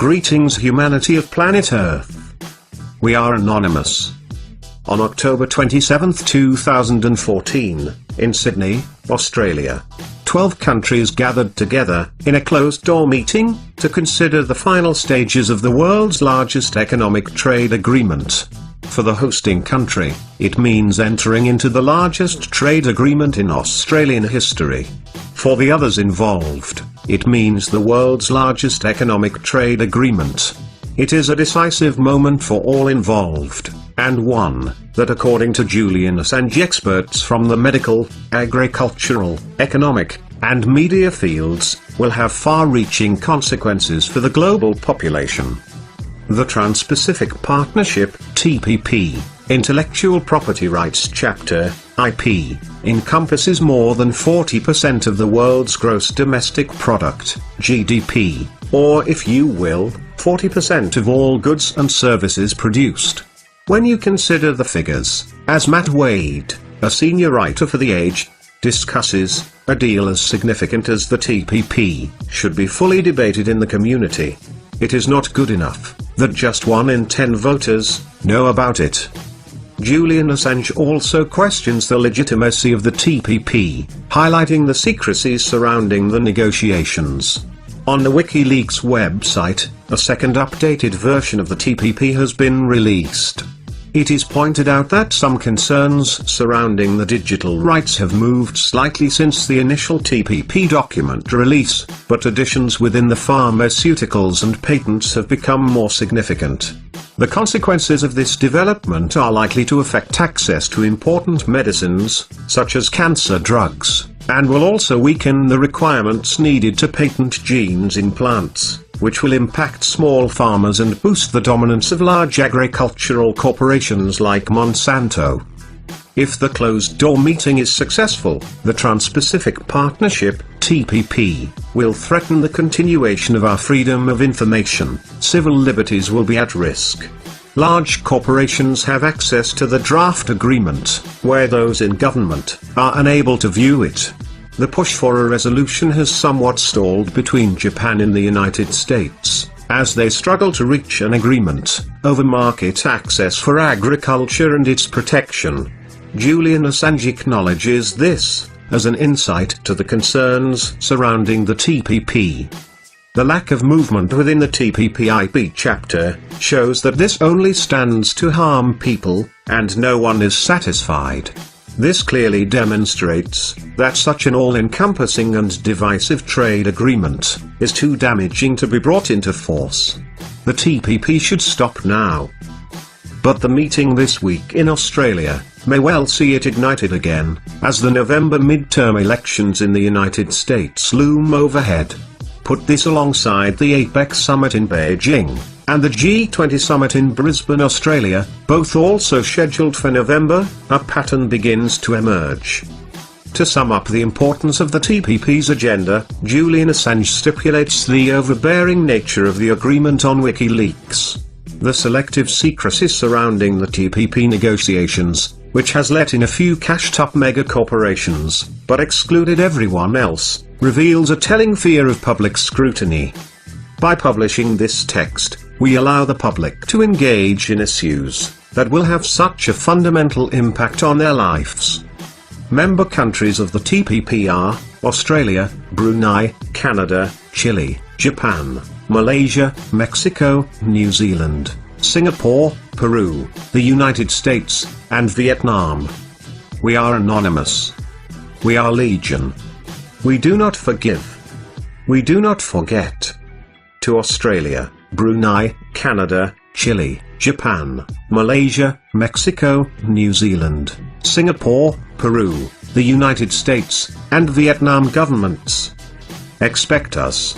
Greetings humanity of planet Earth. We are anonymous. On October 27, 2014, in Sydney, Australia, 12 countries gathered together in a closed-door meeting to consider the final stages of the world's largest economic trade agreement. For the hosting country, it means entering into the largest trade agreement in Australian history. For the others involved, it means the world's largest economic trade agreement. It is a decisive moment for all involved, and one that, according to Julian Assange, experts from the medical, agricultural, economic, and media fields, will have far-reaching consequences for the global population. The Trans-Pacific Partnership, TPP, Intellectual Property Rights Chapter, IP, encompasses more than 40% of the world's gross domestic product, GDP, or if you will, 40% of all goods and services produced. When you consider the figures, as Matt Wade, a senior writer for The Age, discusses, a deal as significant as the TPP should be fully debated in the community. It is not good enough that just 1 in 10 voters know about it. Julian Assange also questions the legitimacy of the TPP, highlighting the secrecies surrounding the negotiations. On the WikiLeaks website, a second updated version of the TPP has been released. It is pointed out that some concerns surrounding the digital rights have moved slightly since the initial TPP document release, but additions within the pharmaceuticals and patents have become more significant. The consequences of this development are likely to affect access to important medicines, such as cancer drugs, and will also weaken the requirements needed to patent genes in plants, which will impact small farmers and boost the dominance of large agricultural corporations like Monsanto. If the closed-door meeting is successful, the Trans-Pacific Partnership, TPP, will threaten the continuation of our freedom of information. Civil liberties will be at risk. Large corporations have access to the draft agreement, where those in government are unable to view it. The push for a resolution has somewhat stalled between Japan and the United States, as they struggle to reach an agreement over market access for agriculture and its protection. Julian Assange acknowledges this as an insight to the concerns surrounding the TPP. The lack of movement within the TPP IP chapter shows that this only stands to harm people, and no one is satisfied. This clearly demonstrates that such an all-encompassing and divisive trade agreement is too damaging to be brought into force. The TPP should stop now. But the meeting this week in Australia may well see it ignited again, as the November midterm elections in the United States loom overhead. Put this alongside the APEC summit in Beijing, and the G20 summit in Brisbane, Australia, both also scheduled for November, a pattern begins to emerge. To sum up the importance of the TPP's agenda, Julian Assange stipulates the overbearing nature of the agreement on WikiLeaks. The selective secrecy surrounding the TPP negotiations, which has let in a few cashed-up mega-corporations, but excluded everyone else, reveals a telling fear of public scrutiny. By publishing this text, we allow the public to engage in issues that will have such a fundamental impact on their lives. Member countries of the TPP are Australia, Brunei, Canada, Chile, Japan, Malaysia, Mexico, New Zealand, Singapore, Peru, the United States, and Vietnam. We are anonymous. We are legion. We do not forgive. We do not forget. To Australia, Brunei, Canada, Chile, Japan, Malaysia, Mexico, New Zealand, Singapore, Peru, the United States, and Vietnam governments. Expect us.